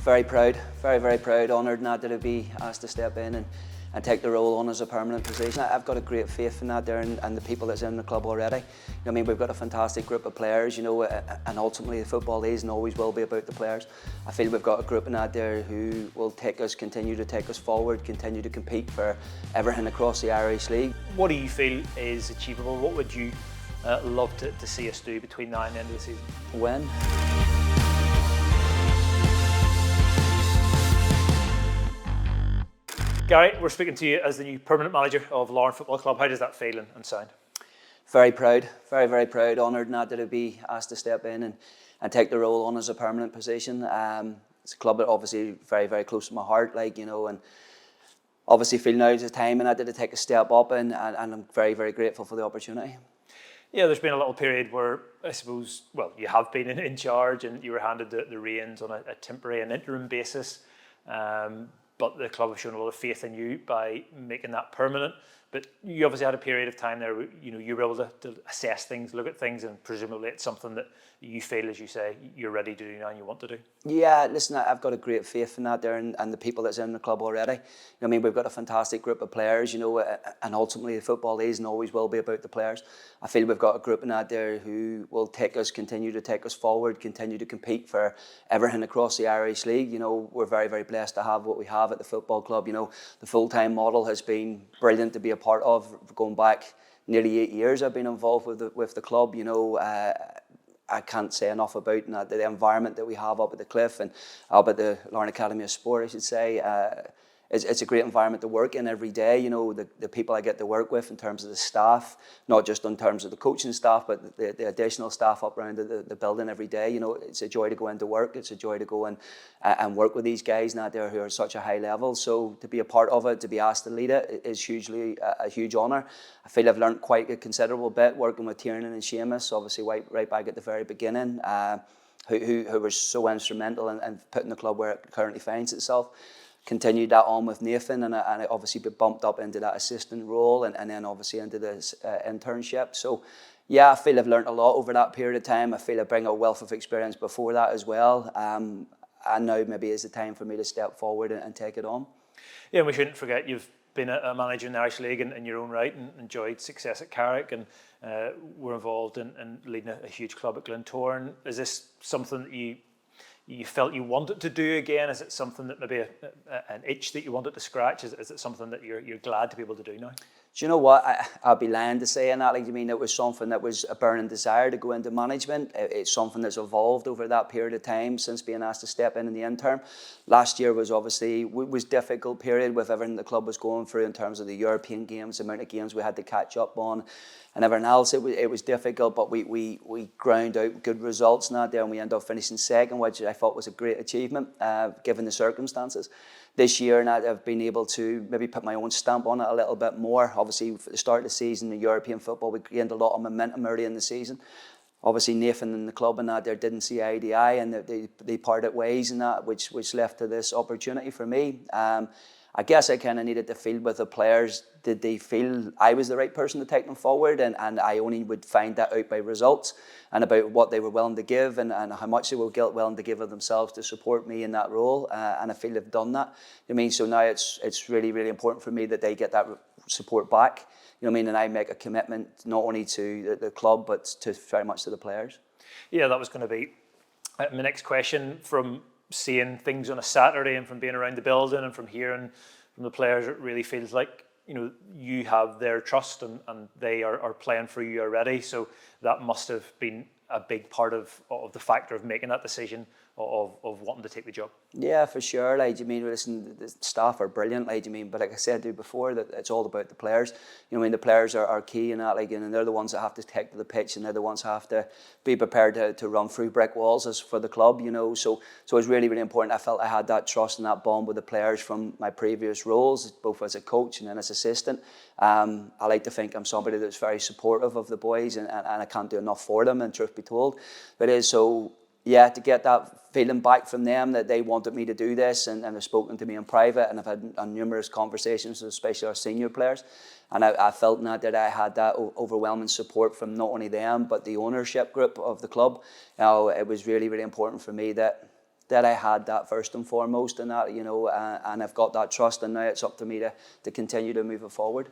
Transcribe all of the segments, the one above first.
Very proud, very proud, honoured and that to be asked to step in and take the role on as a permanent position. I've got a great faith in that there and the people that's in the club already. I mean, we've got a fantastic group of players, and ultimately the football is and always will be about the players. I feel we've got a group in that there who will continue to take us forward, continue to compete for everything across the Irish League. What do you feel is achievable? What would you love to see us do between now and the end of the season? Win. Gary, we're speaking to you as the new permanent manager of Larne Football Club. How does that feel and sound? Very proud, very proud, honoured and that to be asked to step in and take the role on as a permanent position. It's a club that obviously very close to my heart, and obviously feel now is the time and I did to take a step up and I'm very grateful for the opportunity. Yeah, there's been a little period where I suppose, you have been in charge and you were handed the reins on a temporary and interim basis. But the club have shown a lot of faith in you by making that permanent. But you obviously had a period of time there, you were able to assess things, look at things, and presumably it's something that you feel, as you say, you're ready to do now and you want to do. Yeah, listen, I've got a great faith in that there and the people that's in the club already. I mean, we've got a fantastic group of players, and ultimately the football is and always will be about the players. I feel we've got a group in that there who will continue to take us forward, continue to compete for everything across the Irish League. We're very blessed to have what we have at the football club. The full-time model has been brilliant to be a part of. Going back nearly 8 years I've been involved with the club. I can't say enough about the environment that we have up at the Cliff and up at the Larne Academy of Sport, I should say. It's a great environment to work in every day. The people I get to work with in terms of the staff, not just in terms of the coaching staff, but the additional staff up around the building every day. It's a joy to go into work. It's a joy to go and work with these guys now there who are at such a high level. So to be a part of it, to be asked to lead it is hugely a huge honour. I feel I've learned quite a considerable bit working with Tiernan and Seamus, obviously right back at the very beginning, who were so instrumental in putting the club where it currently finds itself. Continued that on with Nathan and I obviously been bumped up into that assistant role and then obviously into this internship. So yeah, I feel I've learned a lot over that period of time. I feel I bring a wealth of experience before that as well. And now maybe is the time for me to step forward and take it on. Yeah, and we shouldn't forget you've been a manager in the Irish League in your own right and enjoyed success at Carrick and were involved in leading a huge club at Glentoran. Is this something that you felt you wanted to do again? Is it something that maybe an itch that you wanted to scratch? Is it something that you're glad to be able to do now? Do you know what? I'd be lying to say that. It was something that was a burning desire to go into management. It's something that's evolved over that period of time since being asked to step in the interim. Last year was obviously difficult period with everything the club was going through in terms of the European games, the amount of games we had to catch up on, and everything else. It was difficult, but we ground out good results in that there, and we ended up finishing second, which I thought was a great achievement given the circumstances. This year, and I've been able to maybe put my own stamp on it a little bit more. Obviously, for the start of the season, the European football, we gained a lot of momentum early in the season. Obviously, Nathan and the club and that there didn't see eye to eye, and they parted ways in that, which left to this opportunity for me. I guess I kind of needed to feel with the players, did they feel I was the right person to take them forward? And I only would find that out by results and about what they were willing to give and how much they were willing to give of themselves to support me in that role. And I feel they've done that. So now it's really important for me that they get that support back. And I make a commitment not only to the club, but to very much to the players. Yeah, that was going to be my next question. From seeing things on a Saturday and from being around the building and from hearing from the players, it really feels like you have their trust and they are playing for you already. So that must have been a big part of the factor of making that decision of wanting to take the job. Yeah, for sure. Listen, the staff are brilliant. But like I said to you before, that it's all about the players. The players are key in that. And they're the ones that have to take to the pitch, and they're the ones who have to be prepared to run through brick walls as for the club. So it's really important. I felt I had that trust and that bond with the players from my previous roles, both as a coach and then as assistant. I like to think I'm somebody that's very supportive of the boys, and I can't do enough for them. And truth be told, but it is so. Yeah, to get that feeling back from them that they wanted me to do this and have spoken to me in private, and I've had numerous conversations, especially our senior players, and I felt that I had that overwhelming support from not only them but the ownership group of the club. It was really important for me that that I had that first and foremost, and that, you know, and I've got that trust, and now it's up to me to continue to move it forward.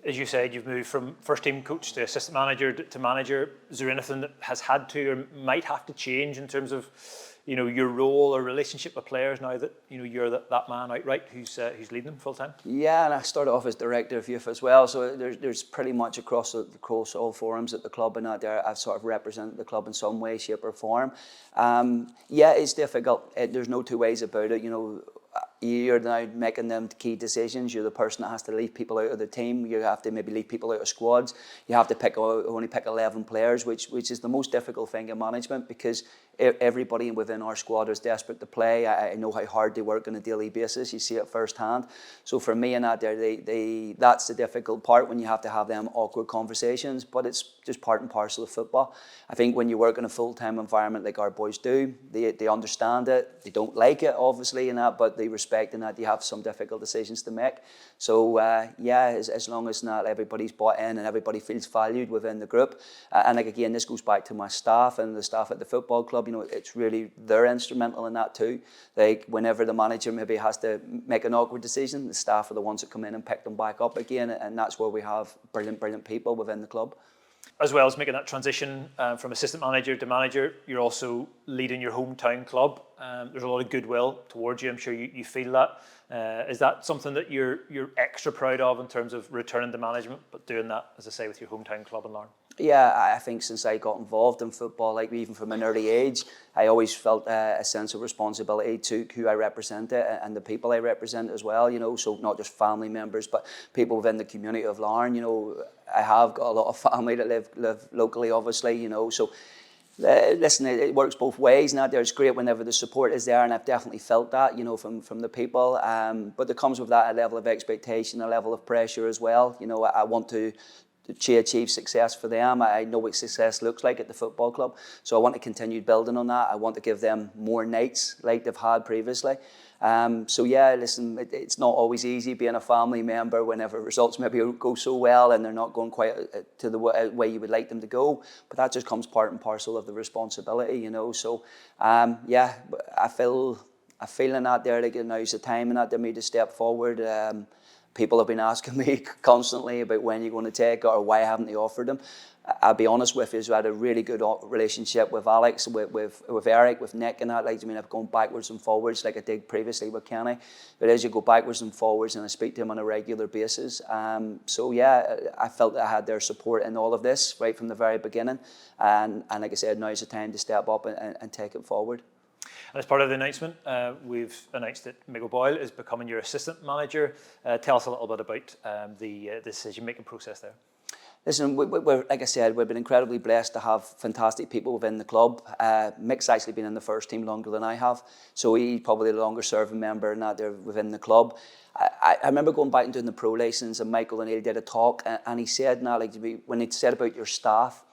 As you said, you've moved from first team coach to assistant manager to manager. Is there anything that has had to or might have to change in terms of, you know, your role or relationship with players now that, you know, you're that man outright who's leading them full time? Yeah, and I started off as director of youth as well, so there's pretty much across all forums at the club and that there I've sort of represented the club in some way, shape or form. Yeah, it's difficult. There's no two ways about it. You know, you're now making them key decisions. You're the person that has to leave people out of the team. You have to maybe leave people out of squads. You have to only pick 11 players, which is the most difficult thing in management, because everybody within our squad is desperate to play. I know how hard they work on a daily basis. You see it firsthand. So for me and that there, that's the difficult part, when you have to have them awkward conversations. But it's just part and parcel of football. I think when you work in a full-time environment like our boys do, they understand it. They don't like it, obviously, and that, but they respect in that you have some difficult decisions to make. So yeah, as long as not everybody's bought in and everybody feels valued within the group, and like again, this goes back to my staff and the staff at the football club. You know, it's really, they're instrumental in that too. Like whenever the manager maybe has to make an awkward decision, the staff are the ones that come in and pick them back up again, and that's where we have brilliant people within the club. As well as making that transition from assistant manager to manager, you're also leading your hometown club. There's a lot of goodwill towards you. I'm sure you feel that. Is that something that you're extra proud of in terms of returning to management, but doing that, as I say, with your hometown club in Larne? Yeah, I think since I got involved in football, like even from an early age, I always felt a sense of responsibility to who I represented and the people I represent as well, you know, so not just family members, but people within the community of Larne. You know, I have got a lot of family that live locally, obviously, you know, so listen, it works both ways. Now, it's great whenever the support is there, and I've definitely felt that, you know, from the people. But there comes with that a level of expectation, a level of pressure as well. You know, I want to achieve success for them. I know what success looks like at the football club, so I want to continue building on that. I want to give them more nights like they've had previously. So yeah, listen, it's not always easy being a family member whenever results maybe go so well and they're not going quite to the way you would like them to go, but that just comes part and parcel of the responsibility, you know. So yeah, I feel in that there, like now's the time and that for me to step forward. People have been asking me constantly about when you're going to take it or why haven't they offered them. I'll be honest with you, I had a really good relationship with Alex, with Eric, with Nick and that. Like, I mean, I've gone backwards and forwards like I did previously with Kenny. But as you go backwards and forwards, and I speak to him on a regular basis. So yeah, I felt that I had their support in all of this right from the very beginning. And like I said, now's the time to step up and take it forward. And as part of the announcement, we've announced that Michael Boyle is becoming your assistant manager. Tell us a little bit about the decision-making process there. Listen, we're, like I said, we've been incredibly blessed to have fantastic people within the club. Mick's actually been in the first team longer than I have, so he's probably the longest serving member now there within the club. I remember going back and doing the pro license, and Michael and he did a talk, and he said, now, like, when he said about your staff,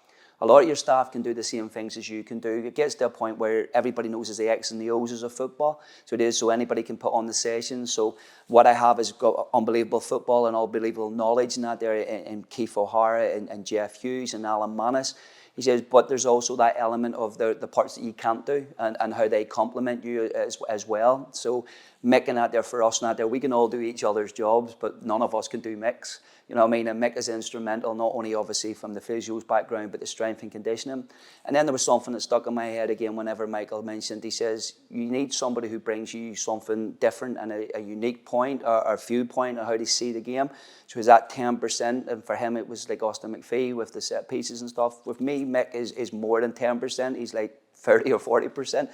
a lot of your staff can do the same things as you can do. It gets to a point where everybody knows the X and the O's of football. So it is, so anybody can put on the sessions. So what I have is got unbelievable football and unbelievable knowledge in that there in Keith O'Hara and Jeff Hughes and Alan Manus. He says, but there's also that element of the parts that you can't do and how they complement you as well. So Mick and that there for us, not there, we can all do each other's jobs, but none of us can do Mick's. You know what I mean? And Mick is instrumental, not only obviously from the physios background, but the strength and conditioning. And then there was something that stuck in my head again whenever Michael mentioned, he says, you need somebody who brings you something different and a unique point or a viewpoint on how they see the game. So is that 10%? And for him, it was like Austin McPhee with the set pieces and stuff. With me, Mick is more than 10%. He's like 30 or 40%.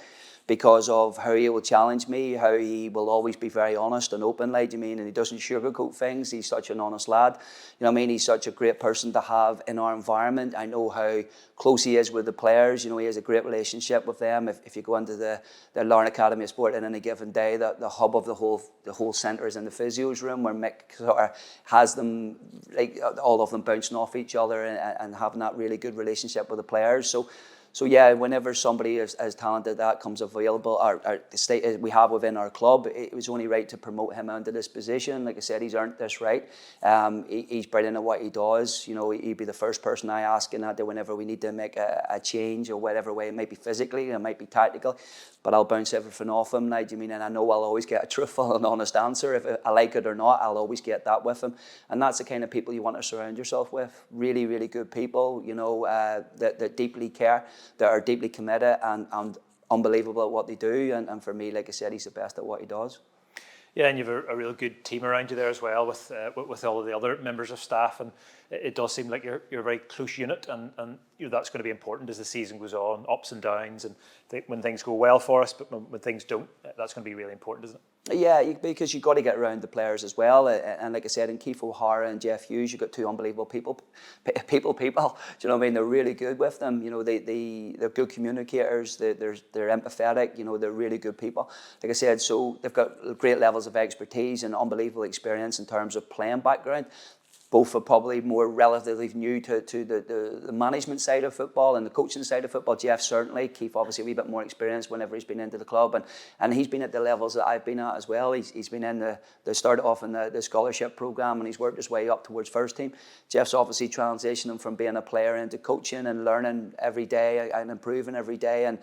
Because of how he will challenge me, how he will always be very honest and open, like, you mean, and he doesn't sugarcoat things. He's such an honest lad. You know what I mean? He's such a great person to have in our environment. I know how close he is with the players. You know, he has a great relationship with them. If you go into the Larne Academy of Sport in any given day, the hub of the whole centre is in the physios room, where Mick sort of has them, like all of them bouncing off each other and having that really good relationship with the players. So yeah, whenever somebody as talented that comes available, or the state we have within our club, it was only right to promote him into this position. Like I said, he's earned this right. He's brilliant at what he does. You know, he'd be the first person I ask in that whenever we need to make a change or whatever way. It might be physically, it might be tactical, but I'll bounce everything off him. Like, you mean, and I know I'll always get a truthful and honest answer. If I like it or not, I'll always get that with him. And that's the kind of people you want to surround yourself with. Really, really good people, you know, that deeply care, that are deeply committed and unbelievable at what they do. And for me, like I said, he's the best at what he does. Yeah, and you have a real good team around you there as well with all of the other members of staff, and it does seem like you're a very close unit, and you know, that's going to be important as the season goes on, ups and downs, and when things go well for us, but when things don't, that's going to be really important, isn't it? Yeah, because you've got to get around the players as well, and like I said, in Keith O'Hara and Jeff Hughes, you've got two unbelievable people. Do you know what I mean? They're really good with them. You know, they're good communicators. They're empathetic. You know, they're really good people. Like I said, so they've got great levels of expertise and unbelievable experience in terms of playing background. Both are probably more relatively new to the management side of football and the coaching side of football. Jeff certainly, Keith obviously a wee bit more experienced whenever he's been into the club, and he's been at the levels that I've been at as well. He's been in the started off in the scholarship program, and he's worked his way up towards first team. Jeff's obviously transitioning from being a player into coaching and learning every day and improving every day, and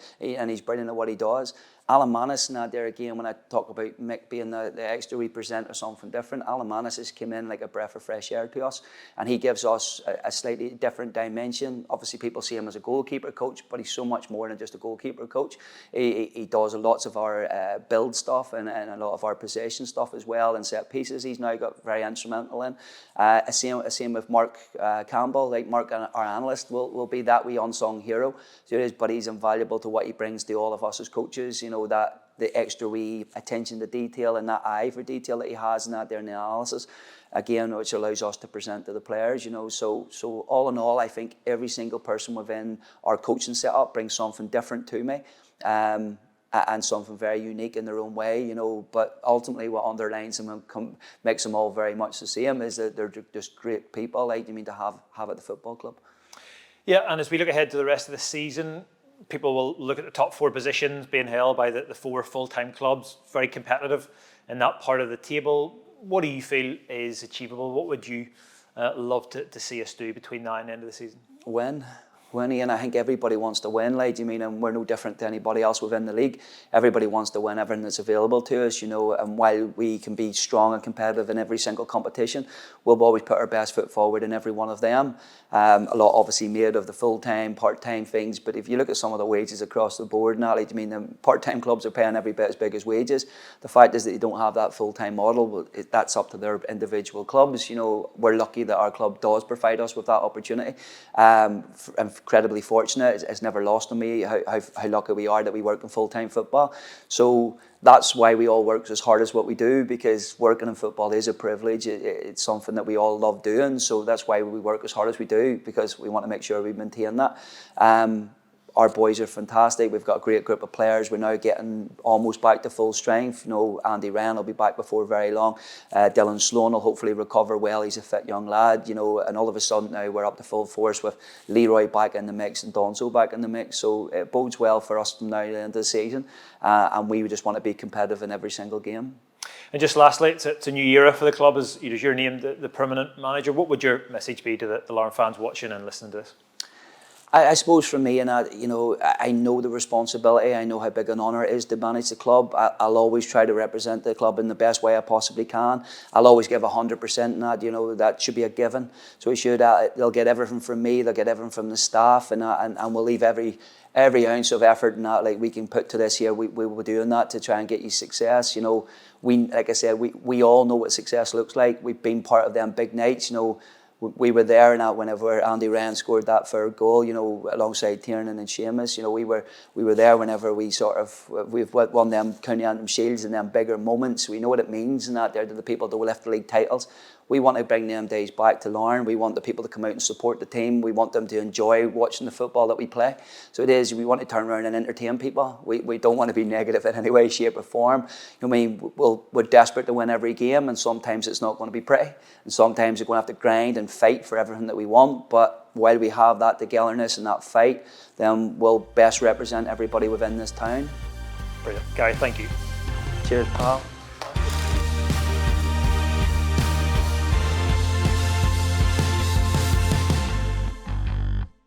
he's brilliant at what he does. Alan Manis, now there again, when I talk about Mick being the extra represent or something different, Alan Manis has come in like a breath of fresh air to us, and he gives us a slightly different dimension. Obviously, people see him as a goalkeeper coach, but he's so much more than just a goalkeeper coach. He does lots of our build stuff and a lot of our possession stuff as well, and set pieces he's now got very instrumental in. Same with Mark Campbell. Like Mark, our analyst, will be that wee unsung hero. So but he's invaluable to what he brings to all of us as coaches. You know, that the extra wee attention to detail and that eye for detail that he has in that there in the analysis, again, which allows us to present to the players, you know. So all in all, I think every single person within our coaching setup brings something different to me, and something very unique in their own way, you know. But ultimately, what underlines them and makes them all very much the same is that they're just great people, like you mean to have at the football club. Yeah, and as we look ahead to the rest of the season, people will look at the top four positions being held by the four full-time clubs, very competitive in that part of the table. What do you feel is achievable? What would you love to see us do between now and the end of the season? Win, Ian. I think everybody wants to win, like, you mean, and we're no different to anybody else within the league. Everybody wants to win everything that's available to us, you know, and while we can be strong and competitive in every single competition, we'll always put our best foot forward in every one of them. A lot obviously made of the full-time, part-time things, but if you look at some of the wages across the board now, like, I mean, the part-time clubs are paying every bit as big as wages. The fact is that they don't have that full-time model. That's up to their individual clubs. You know, we're lucky that our club does provide us with that opportunity. I'm incredibly fortunate. It's never lost on me how lucky we are that we work in full-time football. So that's why we all work as hard as what we do, because working in football is a privilege. It's something that we all love doing. So that's why we work as hard as we do, because we want to make sure we maintain that. Our boys are fantastic. We've got a great group of players. We're now getting almost back to full strength. You know, Andy Wren will be back before very long. Dylan Sloan will hopefully recover well. He's a fit young lad, you know, and all of a sudden now we're up to full force with Leroy back in the mix and Donzo back in the mix. So it bodes well for us from now to the end of the season. And we just want to be competitive in every single game. And just lastly, it's a new era for the club as you're named the permanent manager. What would your message be to the Larne fans watching and listening to this? I suppose for me, and you know, I know the responsibility. I know how big an honour it is to manage the club. I'll always try to represent the club in the best way I possibly can. I'll always give 100% in that. You know, that should be a given. So we should. They'll get everything from me. They'll get everything from the staff, and we'll leave every ounce of effort and that like we can put to this here. We will be doing that to try and get you success. You know, like I said, we all know what success looks like. We've been part of them big nights. You know. We were there now whenever Andy Wren scored that third goal, you know, alongside Tiernan and Seamus. You know, we were there whenever we've won them County Antrim Shields and them bigger moments. We know what it means and that they're the people that will lift the league titles. We want to bring them days back to Larne. We want the people to come out and support the team. We want them to enjoy watching the football that we play. So it is, we want to turn around and entertain people. We don't want to be negative in any way, shape or form. You know, I mean, we're desperate to win every game, and sometimes it's not going to be pretty. And sometimes we're going to have to grind and fight for everything that we want. But while we have that togetherness and that fight, then we'll best represent everybody within this town. Brilliant. Gary, thank you. Cheers, pal.